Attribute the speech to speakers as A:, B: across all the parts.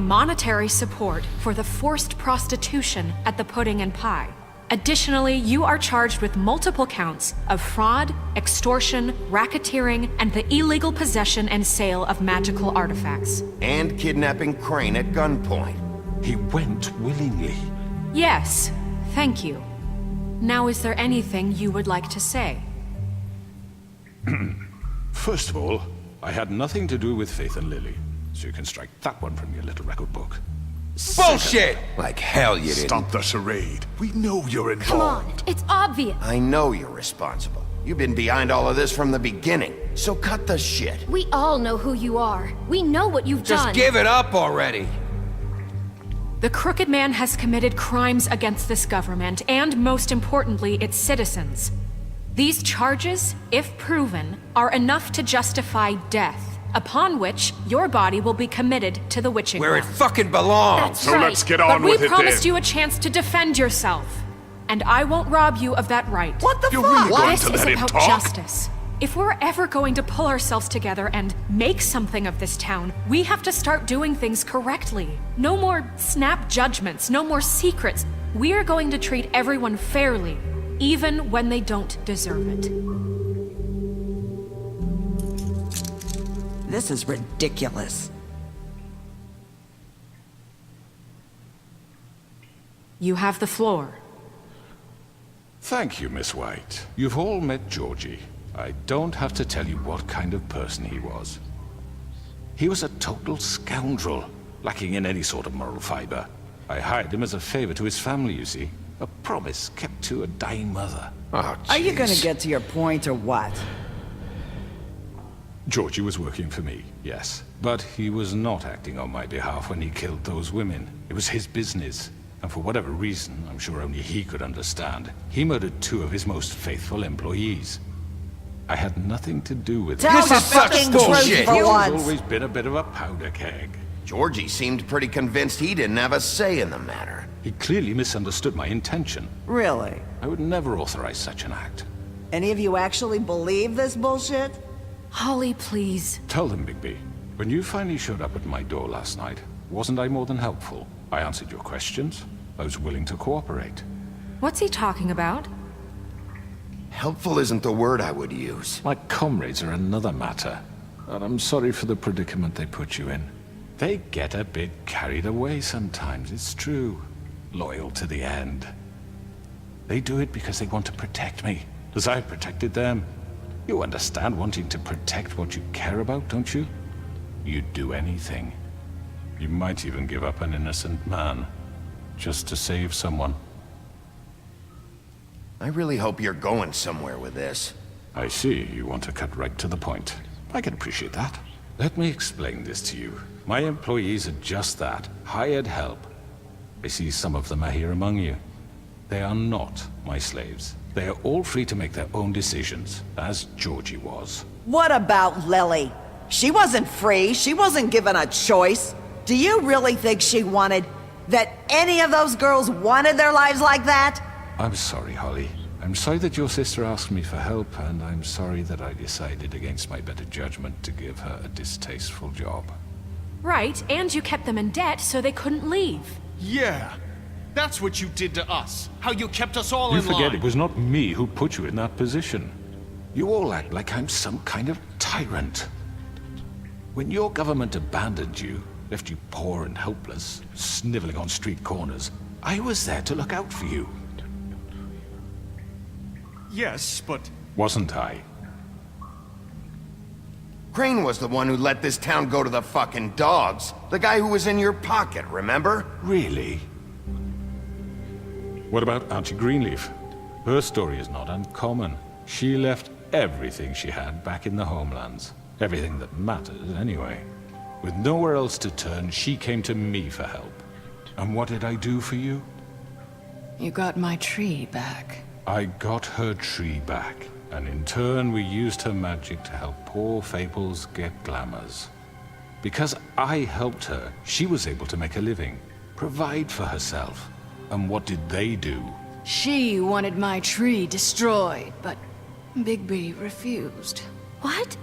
A: monetary support for the forced prostitution at the Pudding and Pie. Additionally, you are charged with multiple counts of fraud, extortion, racketeering, and the illegal possession and sale of magical artifacts.
B: And kidnapping Crane at gunpoint.
C: He went willingly.
A: Yes, thank you. Now, is there anything you would like to say?
C: First of all, I had nothing to do with Faith and Lily, so you can strike that one from your little record book.
B: Bullshit! Like hell you didn't.
D: Stop the charade. We know you're involved.
E: Come on, it's obvious.
B: I know you're responsible. You've been behind all of this from the beginning, so cut the shit.
E: We all know who you are. We know what you've done.
F: Just give it up already.
A: The Crooked Man has committed crimes against this government, and most importantly, its citizens. These charges, if proven, are enough to justify death, upon which your body will be committed to the witching
F: Where it
A: ground.
F: fucking belongs.
E: That's
D: So
E: right.
D: let's get
A: But
D: on
A: we
D: with it
A: promised
D: then.
A: you a chance to defend yourself, and I won't rob you of that right.
B: What the
D: You're
B: fuck?
D: really going
A: This
D: to
A: is
D: let him
A: about
D: talk?
A: justice. If we're ever going to pull ourselves together and make something of this town, we have to start doing things correctly. No more snap judgments, no more secrets. We are going to treat everyone fairly, even when they don't deserve it.
G: This is ridiculous.
A: You have the floor.
C: Thank you, Miss White. You've all met Georgie. I don't have to tell you what kind of person he was. He was a total scoundrel, lacking in any sort of moral fiber. I hired him as a favor to his family, you see. A promise kept to a dying mother.
B: Oh,
G: Are you gonna
B: jeez.
G: get to your point or what?
C: Georgie was working for me, yes. But he was not acting on my behalf when he killed those women. It was his business. And for whatever reason, I'm sure only he could understand, he murdered 2 of his most faithful employees. I had nothing to do with it.
G: Tell
F: This
G: the
F: is such
G: fucking
F: bullshit.
G: truth for
C: He's
G: once.
C: always been a bit of a powder keg.
B: Georgie seemed pretty convinced he didn't have a say in the matter.
C: He clearly misunderstood my intention.
G: Really?
C: I would never authorize such an act.
G: Any of you actually believe this bullshit?
A: Holly, please.
C: Tell them, Bigby. When you finally showed up at my door last night, wasn't I more than helpful? I answered your questions. I was willing to cooperate.
A: What's he talking about?
B: Helpful isn't the word I would use.
C: My comrades are another matter. And I'm sorry for the predicament they put you in. They get a bit carried away sometimes, it's true. Loyal to the end. They do it because they want to protect me, as I've protected them. You understand wanting to protect what you care about, don't you? You'd do anything. You might even give up an innocent man, just to save someone.
B: I really hope you're going somewhere with this.
C: I see you want to cut right to the point. I can appreciate that. Let me explain this to you. My employees are just that, hired help. I see some of them are here among you. They are not my slaves. They are all free to make their own decisions, as Georgie was.
G: What about Lily? She wasn't free. She wasn't given a choice. Do you really think she wanted... that any of those girls wanted their lives like that?
C: I'm sorry, Holly. I'm sorry that your sister asked me for help, and I'm sorry that I decided against my better judgment to give her a distasteful job.
A: Right, and you kept them in debt so they couldn't leave.
H: Yeah, that's what you did to us. How you kept us all
C: You
H: in
C: forget
H: line.
C: it was not me who put you in that position. You all act like I'm some kind of tyrant. When your government abandoned you, left you poor and helpless, sniveling on street corners, I was there to look out for you.
H: Yes, but
C: Wasn't I?
B: Crane was the one who let this town go to the fucking dogs. The guy who was in your pocket, remember?
C: Really? What about Auntie Greenleaf? Her story is not uncommon. She left everything she had back in the homelands. Everything that mattered, anyway. With nowhere else to turn, she came to me for help. And what did I do for you?
I: You got my tree back.
C: I got her tree back, and in turn we used her magic to help poor Fables get glamours. Because I helped her, she was able to make a living, provide for herself. And what did they do?
I: She wanted my tree destroyed, but Bigby refused.
A: What?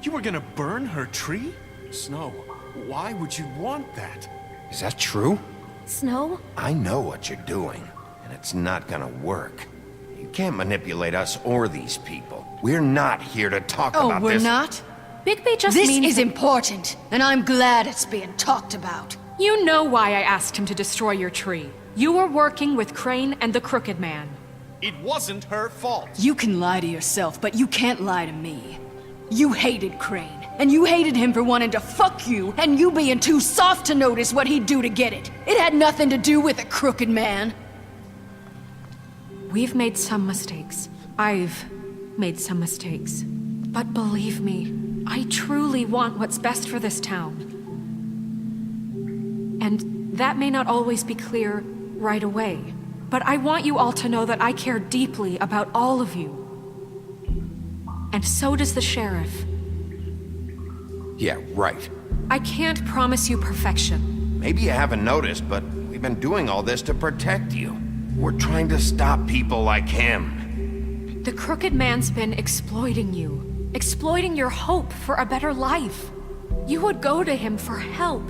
H: you were gonna burn her tree? Snow, Why would you want that?
B: Is that true?
E: Snow?
B: I know what you're doing, and it's not gonna work. You can't manipulate us or these people. We're not here to talk
I: Oh,
B: about
I: we're
B: this.
I: not?
A: Bigby just
I: This
A: means
I: is
A: that-
I: important, and I'm glad it's being talked about.
A: You know why I asked him to destroy your tree. You were working with Crane and the Crooked Man.
H: It wasn't her fault.
I: You can lie to yourself, but you can't lie to me. You hated Crane, and you hated him for wanting to fuck you, and you being too soft to notice what he'd do to get it. It had nothing to do with a crooked man.
A: We've made some mistakes. I've made some mistakes. But believe me, I truly want what's best for this town. And that may not always be clear right away. But I want you all to know that I care deeply about all of you. And so does the sheriff.
B: Yeah, right.
A: I can't promise you perfection.
B: Maybe you haven't noticed, but we've been doing all this to protect you. We're trying to stop people like him.
A: The Crooked Man's been exploiting you. Exploiting your hope for a better life. You would go to him for help,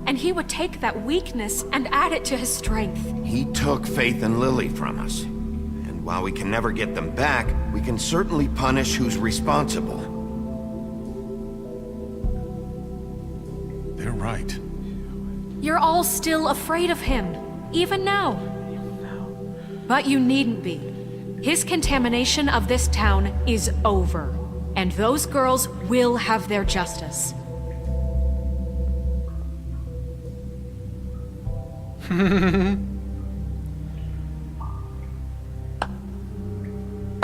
A: and he would take that weakness and add it to his strength.
B: He took Faith and Lily from us. And while we can never get them back, we can certainly punish who's responsible.
D: They're right.
A: You're all still afraid of him, even now. But you needn't be. His contamination of this town is over, and those girls will have their justice.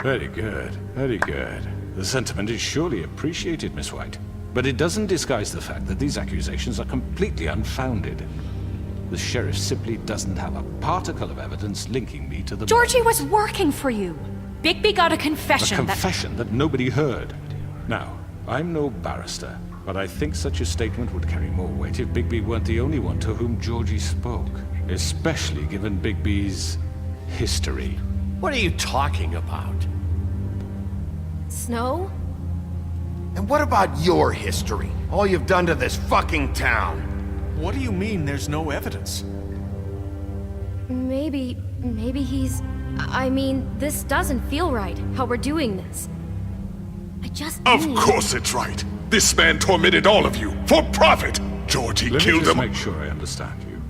C: Very good, very good. The sentiment is surely appreciated, Miss White. But it doesn't disguise the fact that these accusations are completely unfounded. The sheriff simply doesn't have a particle of evidence linking me to the...
A: Georgie was working for you. Bigby got a
C: A
A: confession
C: confession that nobody heard. Now, I'm no barrister, but I think such a statement would carry more weight if Bigby weren't the only one to whom Georgie spoke. Especially given Bigby's history.
F: What are you talking about?
E: Snow?
B: And what about your history? All you've done to this fucking town?
H: What do you mean there's no evidence?
E: Maybe he's... I mean, this doesn't feel right, how we're doing this. I just
D: Of
E: need-
D: course it's right. This man tormented all of you for profit. Georgie
C: Let me
D: killed
C: just
D: him.
C: make sure I understand you.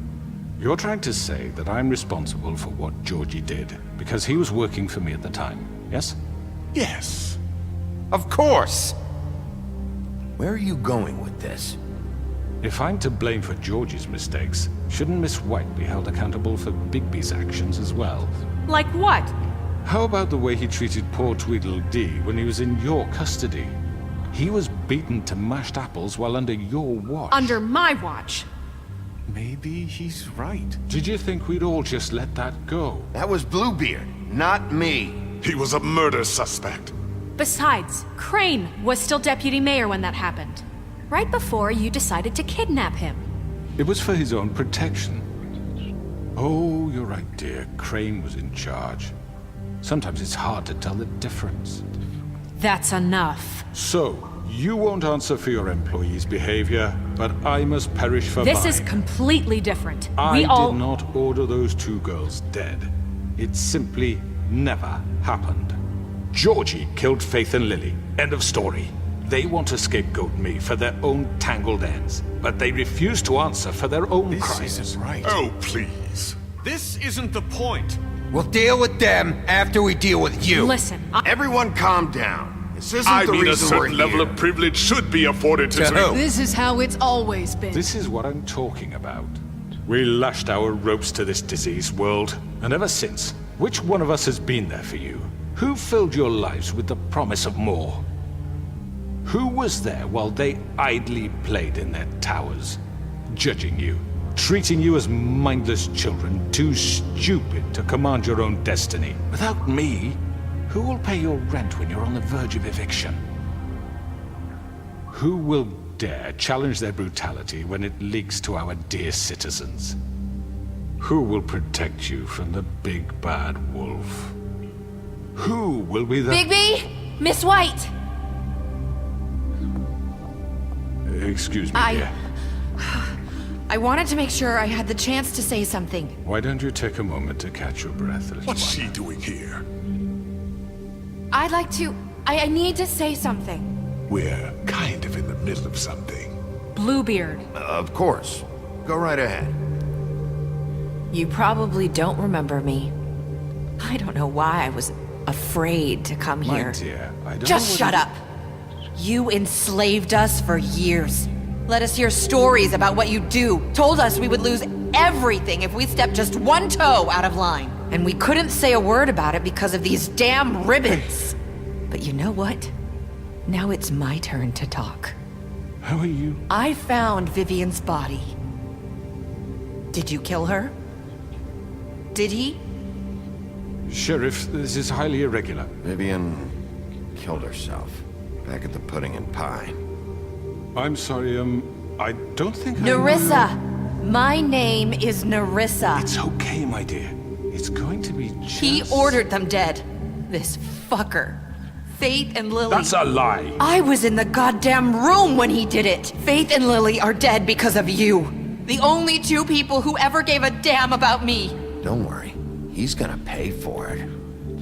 C: You're trying to say that I'm responsible for what Georgie did because he was working for me at the time, yes?
D: Yes.
B: Of course! Where are you going with this?
C: If I'm to blame for Georgie's mistakes, shouldn't Miss White be held accountable for Bigby's actions as well?
A: Like what?
C: How about the way he treated poor Tweedledee when he was in your custody? He was beaten to mashed apples while under your watch.
A: Under my watch.
H: Maybe he's right.
C: Did you think we'd all just let that go?
B: That was Bluebeard, not me.
D: He was a murder suspect.
A: Besides, Crane was still deputy mayor when that happened. Right before you decided to kidnap him.
C: It was for his own protection. Oh, you're right, dear. Crane was in charge. Sometimes it's hard to tell the difference.
A: That's enough.
C: So, you won't answer for your employees' behavior, but I must perish for
A: This
C: mine.
A: is completely different.
C: I
A: We all...
C: did not order those two girls dead. It simply never happened. Georgie killed Faith and Lily. End of story. They want to scapegoat me for their own tangled ends, but they refuse to answer for their own
H: This
C: crimes.
H: isn't right.
D: Oh, please.
H: This isn't the point.
F: We'll deal with them after we deal with you.
A: Listen,
B: Everyone calm down. This isn't
D: I
B: the
D: mean, a
B: reason we're
D: certain level
B: here.
D: of privilege should be afforded to...
F: To who?
I: This is how it's always been.
C: This is what I'm talking about. We lashed our ropes to this diseased world, and ever since, which one of us has been there for you? Who filled your lives with the promise of more? Who was there while they idly played in their towers, judging you, treating you as mindless children, too stupid to command your own destiny? Without me, who will pay your rent when you're on the verge of eviction? Who will dare challenge their brutality when it leaks to our dear citizens? Who will protect you from the big bad wolf? Who will be the...
E: Bigby! Miss White!
C: Excuse me, dear.
J: I wanted to make sure I had the chance to say something.
C: Why don't you take a moment to catch your breath, little
D: What's
C: one?
D: she doing here?
J: I'd like to... I need to say something.
D: We're kind of in the middle of something.
A: Bluebeard.
B: Of course. Go right ahead.
J: You probably don't remember me. I don't know why I was afraid to come
C: My
J: here.
C: dear, I don't
J: Just
C: know
J: shut
C: what
J: up! You enslaved us for years. Let us hear stories about what you do. Told us we would lose everything if we stepped just one toe out of line. And we couldn't say a word about it because of these damn ribbons. But you know what? Now it's my turn to talk.
C: How are you?
J: I found Vivian's body. Did you kill her? Did he?
C: Sheriff, this is highly irregular.
B: Vivian killed herself. Back at the Pudding and Pie.
C: I'm sorry, I don't think I know
J: Nerissa! My name is Nerissa.
C: It's okay, my dear. It's going to be just...
J: He ordered them dead. This fucker. Faith and Lily.
C: That's a lie!
J: I was in the goddamn room when he did it. Faith and Lily are dead because of you. The only two people who ever gave a damn about me.
B: Don't worry. He's gonna pay for it.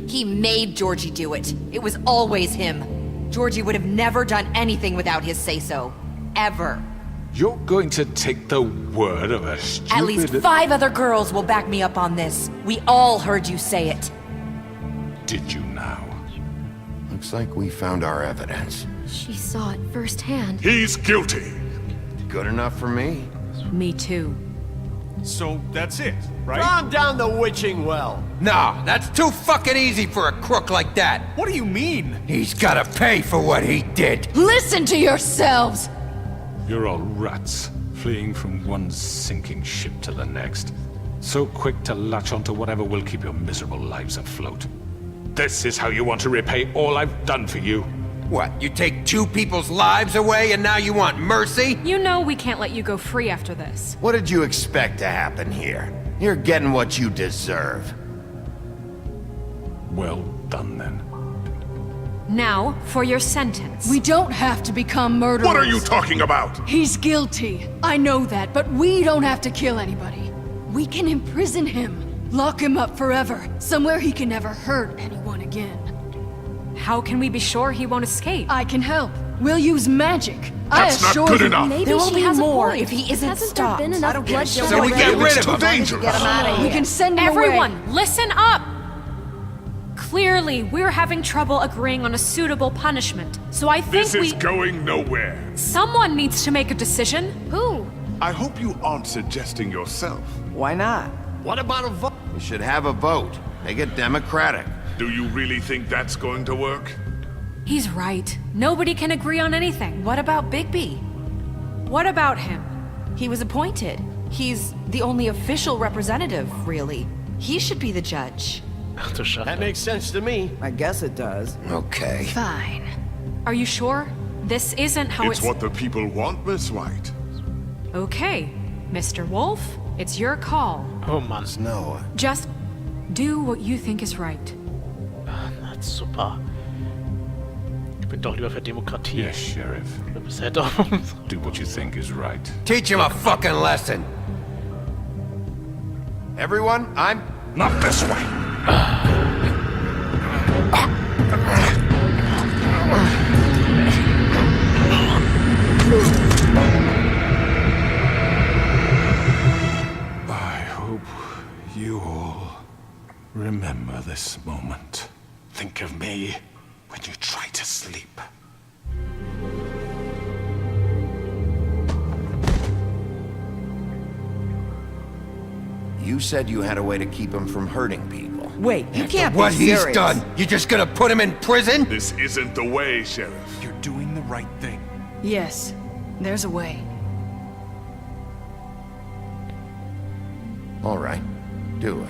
J: He made Georgie do it. It was always him. Georgie would have never done anything without his say-so. Ever.
C: You're going to take the word of a stupid...
J: At least 5 other girls will back me up on this. We all heard you say it.
C: Did you now?
B: Looks like we found our evidence.
E: She saw it firsthand.
D: He's guilty.
B: Good enough for me.
A: Me too.
H: So that's it, right?
F: Calm down the witching well. Nah, that's too fucking easy for a crook like that.
H: What do you mean?
F: He's gotta pay for what he did.
I: Listen to yourselves!
C: You're all rats, fleeing from one sinking ship to the next. So quick to latch onto whatever will keep your miserable lives afloat. This is how you want to repay all I've done for you.
F: What, you take 2 people's lives away and now you want mercy?
A: You know we can't let you go free after this.
B: What did you expect to happen here? You're getting what you deserve.
C: Well done, then.
A: Now, for your sentence.
I: We don't have to become murderers.
D: What are you talking about?
I: He's guilty. I know that, but we don't have to kill anybody. We can imprison him. Lock him up forever. Somewhere he can never hurt anyone again.
A: How can we be sure he won't escape?
I: I can help. We'll use magic.
D: That's not good enough.
E: Maybe
J: There will
E: she
J: be
E: has
J: more
E: a point.
J: if he isn't
E: Hasn't
J: stopped.
E: there been
J: I
E: enough
J: don't give a
E: bloodshed
J: shit.
F: So we
E: already?
F: get rid
D: It's
F: of
D: too
F: him.
D: dangerous.
G: Get him out of
I: We
G: here.
I: can send him
A: Everyone,
I: away.
A: listen up! Clearly, we're having trouble agreeing on a suitable punishment. So I think
D: This is going nowhere.
A: someone needs to make a decision.
E: Who?
D: I hope you aren't suggesting yourself.
G: Why not?
F: What about a vote?
B: We should have a vote. Make it democratic.
D: Do you really think that's going to work?
A: He's right. Nobody can agree on anything.
J: What about Bigby?
A: What about him?
J: He was appointed. He's the only official representative, really. He should be the judge.
F: That makes sense to me.
G: I guess it does.
B: Okay.
I: Fine.
A: Are you sure? This isn't how
D: It's what the people want, Miss White.
A: Okay, Mr. Wolf, it's your call.
K: Oh Mann,
B: No.
A: Just do what you think is right.
K: das ist super. Ich bin doch lieber für Demokratie.
C: Yes, Sheriff.
K: Bisher doch.
C: Do what you think is right.
F: Teach him a fucking lesson.
B: Everyone, I'm...
C: Not this way! I hope you all remember this moment. Think of me when you try to sleep.
B: You said you had a way to keep him from hurting people.
G: Wait, you can't
F: What
G: be
F: he's
G: serious.
F: done, you just gonna put him in prison?
D: This isn't the way, Sheriff.
H: You're doing the right thing.
I: Yes, there's a way.
B: All right. Do it.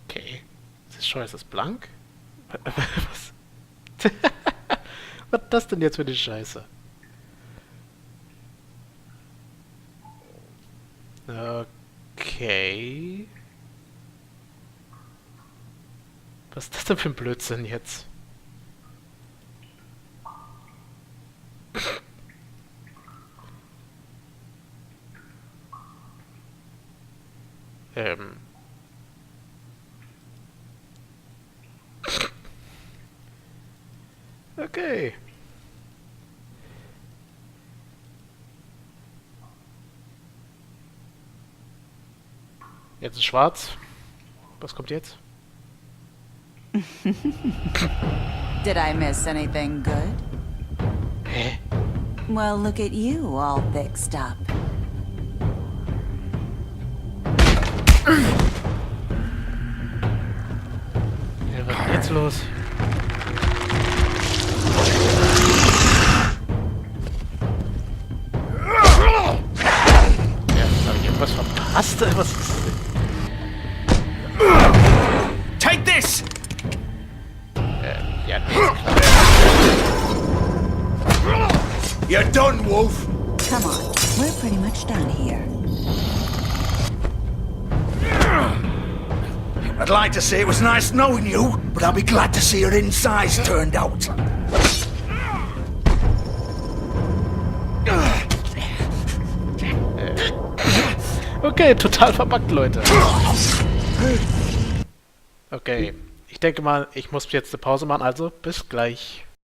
K: Okay. Das Scheiße ist blank? Was? Was ist das denn jetzt für eine Scheiße? Okay. Was ist das denn für ein Blödsinn jetzt? Okay. Jetzt ist schwarz. Was kommt jetzt?
L: Did I miss anything good?
K: Hä?
L: Well, look at you, all fixed up.
K: Ja, was ist denn jetzt los? Ja, habe ich irgendwas verpasst? Was ist das?
F: Take this!
K: Ja, nee, ist klar.
F: You're done, Wolf!
L: Come on, we're pretty much done here.
F: I'd like to say it was nice knowing you, but I'll be glad to see your insides turned out.
K: Okay, total verbuggt, Leute. Okay, ich denke mal, ich muss jetzt eine Pause machen, also bis gleich.